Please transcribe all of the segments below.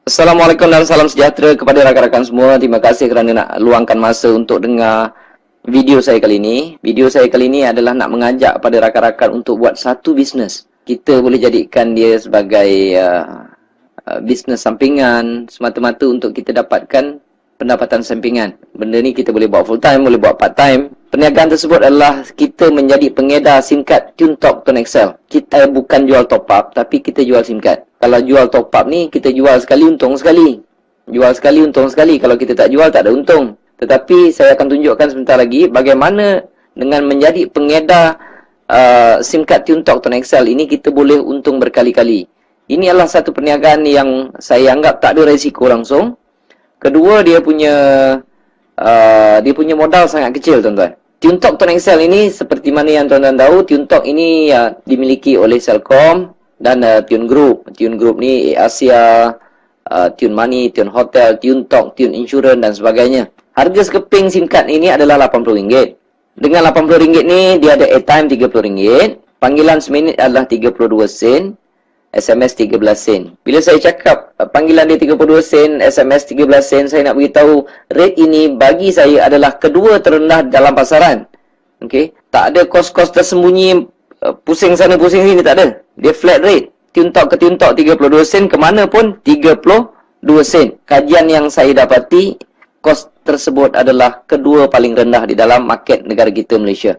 Assalamualaikum dan salam sejahtera kepada rakan-rakan semua. Terima kasih kerana nak luangkan masa untuk dengar video saya kali ini. Video saya kali ini adalah nak mengajak pada rakan-rakan untuk buat satu bisnes. Kita boleh jadikan dia sebagai bisnes sampingan semata-mata untuk kita dapatkan pendapatan sampingan. Benda ni kita boleh buat full time, boleh buat part time. Perniagaan tersebut adalah kita menjadi pengedar SIM card TuneTalk Tone XL. Kita bukan jual top up, tapi kita jual SIM card. Kalau jual top up ni, kita jual sekali, untung sekali. Jual sekali, untung sekali. Kalau kita tak jual, tak ada untung. Tetapi saya akan tunjukkan sebentar lagi bagaimana dengan menjadi pengedar SIM card TuneTalk Tone XL ini kita boleh untung berkali-kali. Ini adalah satu perniagaan yang saya anggap tak ada risiko langsung. Kedua, dia punya modal sangat kecil, tuan-tuan. TuneTalk Tone XL ini seperti mana yang tuan-tuan tahu, TuneTalk ini dimiliki oleh Celcom dan Tune Group. Tune Group ni Asia, Tune Money, Tune Hotel, TuneTalk, Tune Insurance dan sebagainya. Harga sekeping SIM card ini adalah RM80. Dengan RM80 ni dia ada airtime RM30, panggilan seminit adalah 32 sen, SMS 13 sen. Bila saya cakap panggilan dia 32 sen, SMS 13 sen, saya nak beritahu rate ini bagi saya adalah kedua terendah dalam pasaran. Okey, tak ada kos-kos tersembunyi, pusing sana pusing sini, tak ada. Dia flat rate. TuneTalk ke TuneTalk 32 sen, ke mana pun 32 sen. Kajian yang saya dapati, kos tersebut adalah kedua paling rendah di dalam market negara kita, Malaysia.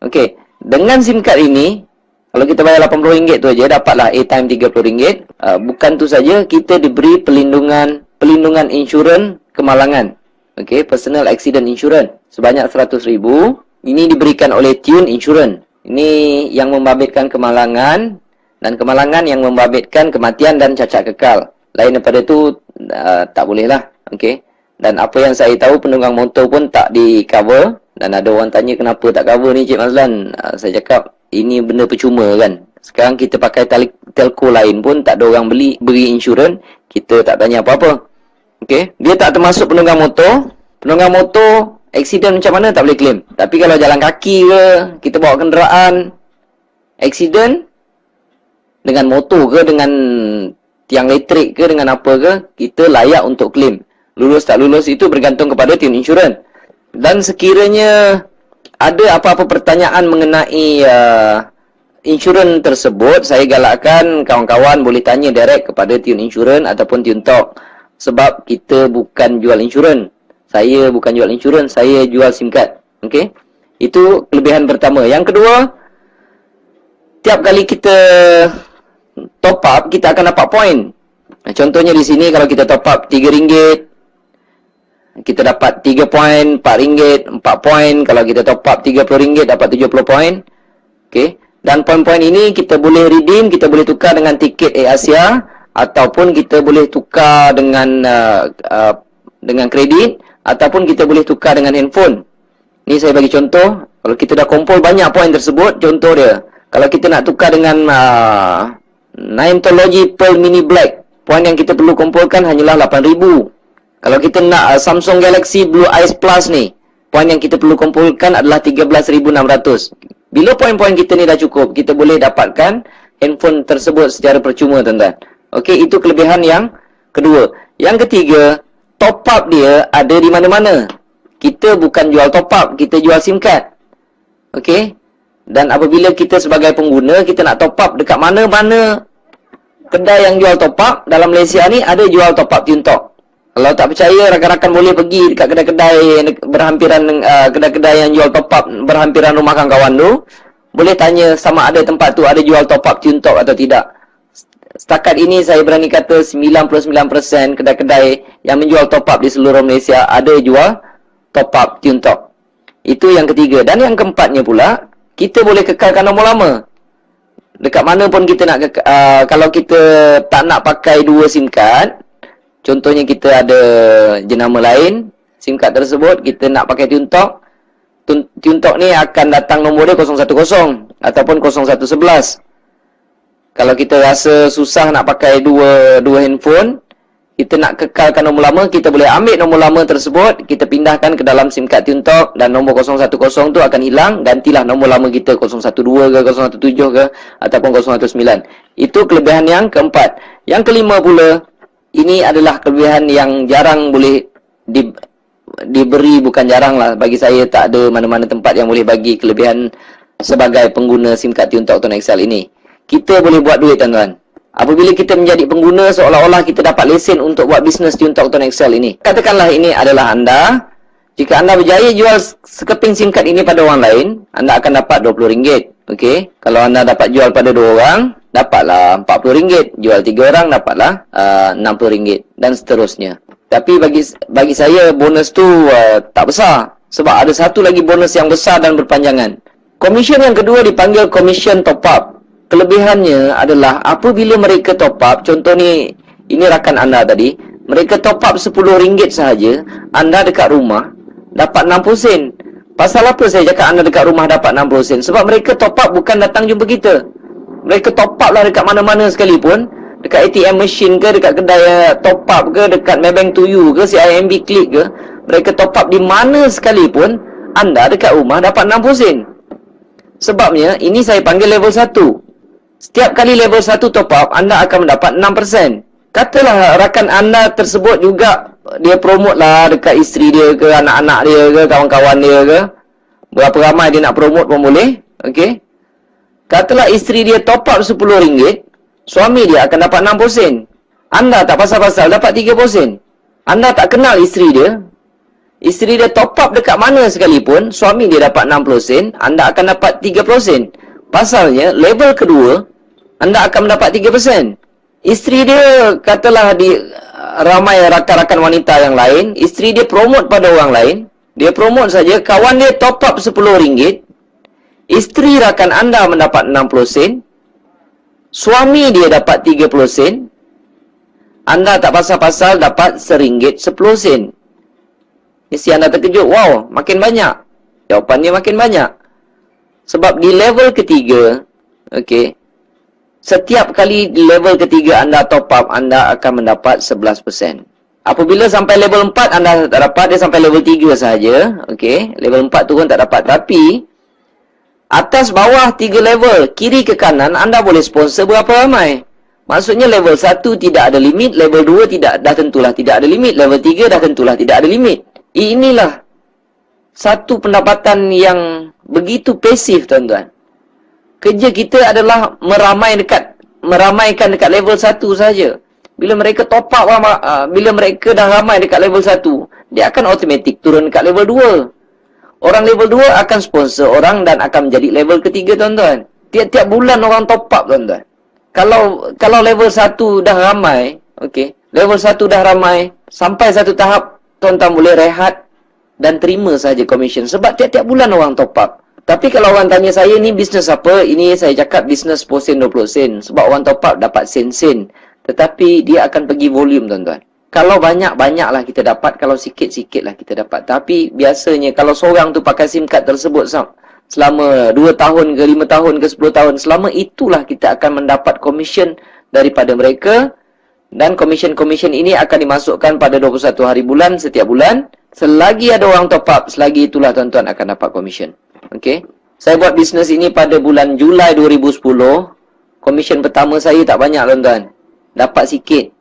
Okey, dengan SIM card ini, kalau kita bayar RM80 tu aja, dapatlah airtime RM30. Bukan tu saja, kita diberi pelindungan insurans kemalangan. Okey, personal accident insurance sebanyak RM100,000. Ini diberikan oleh Tune Insurance. Ini yang membabitkan kemalangan, dan kemalangan yang membabitkan kematian dan cacat kekal. Lain daripada tu tak boleh lah. Okey. Dan apa yang saya tahu, penunggang motor pun tak di cover. Dan ada orang tanya kenapa tak cover ni, Cik Mazlan. Saya cakap ini benda percuma kan. Sekarang kita pakai telco lain pun tak ada orang beri insurans, kita tak tanya apa-apa. Okey, dia tak termasuk penunggang motor. Penunggang motor accident macam mana tak boleh claim. Tapi kalau jalan kaki ke, kita bawa kenderaan, accident dengan motor ke, dengan tiang elektrik ke, dengan apa ke, kita layak untuk claim. Lulus tak lulus itu bergantung kepada Tune Insurance. Dan sekiranya ada apa-apa pertanyaan mengenai insurans tersebut, saya galakkan kawan-kawan boleh tanya direct kepada Tune Insurance ataupun TuneTalk. Sebab kita bukan jual insurans. Saya bukan jual insurans, saya jual SIM card. Okey? Itu kelebihan pertama. Yang kedua, tiap kali kita top up, kita akan dapat point. Contohnya di sini, kalau kita top up RM3, kita dapat 3 poin, RM4, 4 poin. Kalau kita top up RM30, dapat 70 poin. Okey. Dan poin-poin ini kita boleh redeem, kita boleh tukar dengan tiket Air Asia, ataupun kita boleh tukar dengan kredit, ataupun kita boleh tukar dengan handphone. Ni saya bagi contoh. Kalau kita dah kumpul banyak poin tersebut, contoh dia, kalau kita nak tukar dengan Nineology Pearl Mini Black, poin yang kita perlu kumpulkan hanyalah 8,000. Kalau kita nak Samsung Galaxy Blue Ice Plus ni, poin yang kita perlu kumpulkan adalah 13,600. Bila poin-poin kita ni dah cukup, kita boleh dapatkan handphone tersebut secara percuma, tuan-tuan. Okey, itu kelebihan yang kedua. Yang ketiga, top up dia ada di mana-mana. Kita bukan jual top up, kita jual SIM card. Okey? Dan apabila kita sebagai pengguna, kita nak top up dekat mana-mana kedai yang jual top up dalam Malaysia ni, ada jual top up TuneTalk. Kalau tak percaya, rakan-rakan boleh pergi dekat kedai-kedai berhampiran, kedai-kedai yang jual top up berhampiran rumah kawan-kawan tu. Boleh tanya sama ada tempat tu ada jual top up TuneTalk atau tidak. Setakat ini saya berani kata 99% kedai-kedai yang menjual top up di seluruh Malaysia ada jual top up TuneTalk. Itu yang ketiga. Dan yang keempatnya pula, kita boleh kekalkan nombor lama. Dekat mana pun kita nak kalau kita tak nak pakai dua SIM card, contohnya kita ada jenama lain, SIM card tersebut kita nak pakai TuneTalk. TuneTalk ni akan datang nombor dia 010 ataupun 0111. Kalau kita rasa susah nak pakai dua handphone, kita nak kekalkan nombor lama, kita boleh ambil nombor lama tersebut, kita pindahkan ke dalam SIM card TuneTalk dan nombor 010 tu akan hilang, gantilah nombor lama kita 012 ke, 017 ke ataupun 019. Itu kelebihan yang keempat. Yang kelima pula, Ini adalah kelebihan yang jarang boleh diberi, bukan jarang lah. Bagi saya tak ada mana-mana tempat yang boleh bagi kelebihan sebagai pengguna SIM card Tuntok Okton XL ini. Kita boleh buat duit, tuan-tuan. Apabila kita menjadi pengguna, seolah-olah kita dapat lesen untuk buat bisnes Tuntok Okton XL ini. Katakanlah ini adalah anda. Jika anda berjaya jual sekeping SIM card ini pada orang lain, anda akan dapat RM20. Okey. Kalau anda dapat jual pada 2 orang, dapatlah RM40. Jual 3 orang, dapatlah RM60 dan seterusnya. Tapi bagi saya bonus tu tak besar. Sebab ada satu lagi bonus yang besar dan berpanjangan. Komisen yang kedua dipanggil komisen top up. Kelebihannya adalah apabila mereka top up, contoh ni, ini rakan anda tadi, mereka top up RM10 sahaja, anda dekat rumah dapat 60 sen. Pasal apa saya cakap anda dekat rumah dapat 60 sen? Sebab mereka top up bukan datang jumpa kita. Mereka top up lah dekat mana-mana sekalipun. Dekat ATM machine ke, dekat kedai top up ke, dekat Maybank to you ke, CIMB Click ke. Mereka top up di mana sekalipun, anda dekat rumah dapat 60 sen. Sebabnya, ini saya panggil level 1. Setiap kali level 1 top up, anda akan mendapat 6%. Katalah rakan anda tersebut juga, dia promote lah dekat isteri dia ke, anak-anak dia ke, kawan-kawan dia ke. Berapa ramai dia nak promote pun boleh. Okey. Katalah isteri dia top up RM10, suami dia akan dapat 60 sen. Anda tak pasal-pasal dapat 30 sen. Anda tak kenal isteri dia. Isteri dia top up dekat mana sekalipun, suami dia dapat 60 sen, anda akan dapat 30 sen. Pasalnya, level kedua, anda akan mendapat 3%. Isteri dia, katalah ramai rakan-rakan wanita yang lain, isteri dia promote pada orang lain, dia promote saja, kawan dia top up RM10, isteri rakan anda mendapat 60 sen, suami dia dapat 30 sen, anda tak pasal-pasal dapat RM1 10 sen. Mesti anda terkejut, wow, makin banyak. Jawapannya makin banyak. Sebab di level ketiga, okey, setiap kali di level ketiga anda top up, anda akan mendapat 11%. Apabila sampai level 4 anda tak dapat, dia sampai level 3 sahaja. Okey, level 4 turun tak dapat. Tapi atas bawah 3 level, kiri ke kanan, anda boleh sponsor berapa ramai. Maksudnya level 1 tidak ada limit, level 2 dah tentulah tidak ada limit, level 3 dah tentulah tidak ada limit. Inilah satu pendapatan yang begitu pasif, tuan-tuan. Kerja kita adalah meramaikan dekat level 1 saja. Bila mereka top up, bila mereka dah ramai dekat level 1, dia akan automatik turun dekat level 2. Orang level 2 akan sponsor orang dan akan menjadi level ketiga, tuan-tuan. Tiap-tiap bulan orang top up, tuan-tuan. Kalau level 1 dah ramai, okey, level 1 dah ramai, sampai satu tahap, tuan-tuan boleh rehat dan terima saja komisen. Sebab tiap-tiap bulan orang top up. Tapi kalau orang tanya saya, ni bisnes apa? Ini saya cakap bisnes 10 sen, 20 sen. Sebab orang top up dapat sen-sen. Tetapi dia akan pergi volume, tuan-tuan. Kalau banyak-banyaklah kita dapat. Kalau sikit-sikitlah kita dapat. Tapi biasanya kalau seorang tu pakai SIM card tersebut selama 2 tahun ke 5 tahun ke 10 tahun, selama itulah kita akan mendapat komisen daripada mereka. Dan komisen-komisen ini akan dimasukkan pada 21 hari bulan setiap bulan. Selagi ada orang top up, selagi itulah tuan-tuan akan dapat komisen. Okey. Saya buat bisnes ini pada bulan Julai 2010. Komisen pertama saya tak banyak, tuan-tuan. Dapat sikit.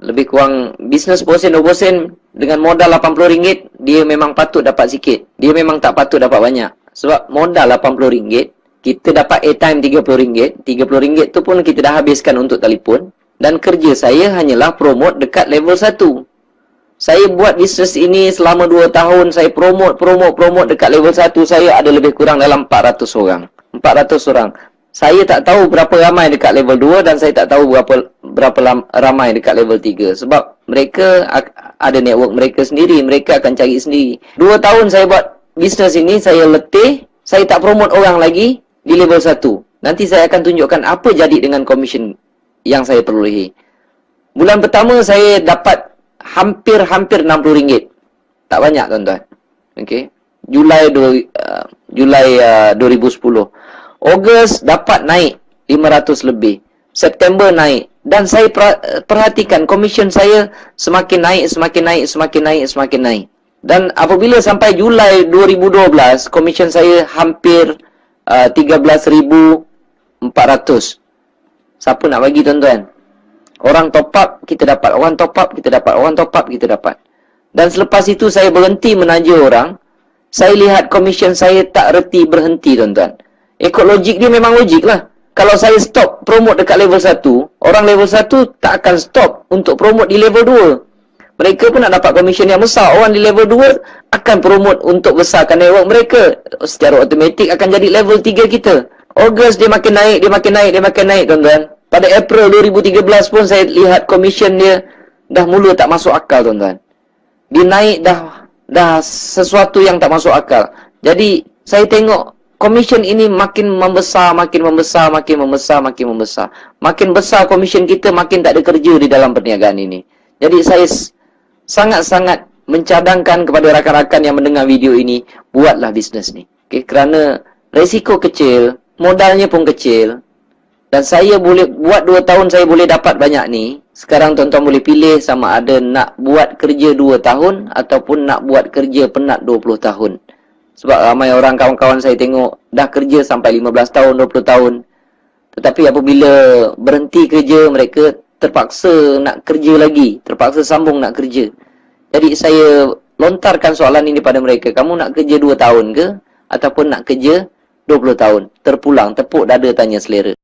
Lebih kurang bisnes 10 sen, 20 sen dengan modal RM80, dia memang patut dapat sikit. Dia memang tak patut dapat banyak. Sebab modal RM80, kita dapat airtime RM30. RM30 tu pun kita dah habiskan untuk telefon. Dan kerja saya hanyalah promote dekat level 1. Saya buat bisnes ini selama 2 tahun. Saya promote dekat level 1. Saya ada lebih kurang dalam 400 orang. 400 orang. Saya tak tahu berapa ramai dekat level 2 dan saya tak tahu berapa ramai dekat level 3. Sebab mereka ada network mereka sendiri. Mereka akan cari sendiri. 2 tahun saya buat bisnes ini, saya letih. Saya tak promote orang lagi di level 1. Nanti saya akan tunjukkan apa jadi dengan komisen yang saya perolehi. Bulan pertama saya dapat hampir RM60. Tak banyak, tuan-tuan. Okey. Julai 2010. Ogos dapat naik 500 lebih. September naik. Dan saya perhatikan komisen saya semakin naik. Dan apabila sampai Julai 2012, komisen saya hampir 13,400. Siapa nak bagi, tuan-tuan? Orang top up, kita dapat. Orang top up, kita dapat. Orang top up, kita dapat. Dan selepas itu saya berhenti menaja orang. Saya lihat komisen saya tak reti berhenti, tuan-tuan. Ikut logik dia memang logik lah. Kalau saya stop promote dekat level 1, orang level 1 tak akan stop untuk promote di level 2. Mereka pun nak dapat komisen yang besar. Orang di level 2 akan promote untuk besarkan network mereka. Secara automatik akan jadi level 3 kita. Ogos dia makin naik, dia makin naik, dia makin naik, tuan-tuan. Pada April 2013 pun saya lihat komisen dia dah mula tak masuk akal, tuan-tuan. Dia naik dah sesuatu yang tak masuk akal. Jadi saya tengok komisen ini makin membesar, makin membesar, makin membesar, makin membesar. Makin besar komisen kita, makin tak ada kerja di dalam perniagaan ini. Jadi saya sangat-sangat mencadangkan kepada rakan-rakan yang mendengar video ini, buatlah bisnes ni. Okay, kerana resiko kecil, modalnya pun kecil. Dan saya boleh buat 2 tahun saya boleh dapat banyak ni. Sekarang tuan-tuan boleh pilih sama ada nak buat kerja 2 tahun ataupun nak buat kerja penat 20 tahun. Sebab ramai orang kawan-kawan saya tengok dah kerja sampai 15 tahun, 20 tahun. Tetapi apabila berhenti kerja, mereka terpaksa nak kerja lagi, terpaksa sambung nak kerja. Jadi saya lontarkan soalan ini pada mereka, kamu nak kerja 2 tahun ke ataupun nak kerja 20 tahun? Terpulang, tepuk dada tanya selera.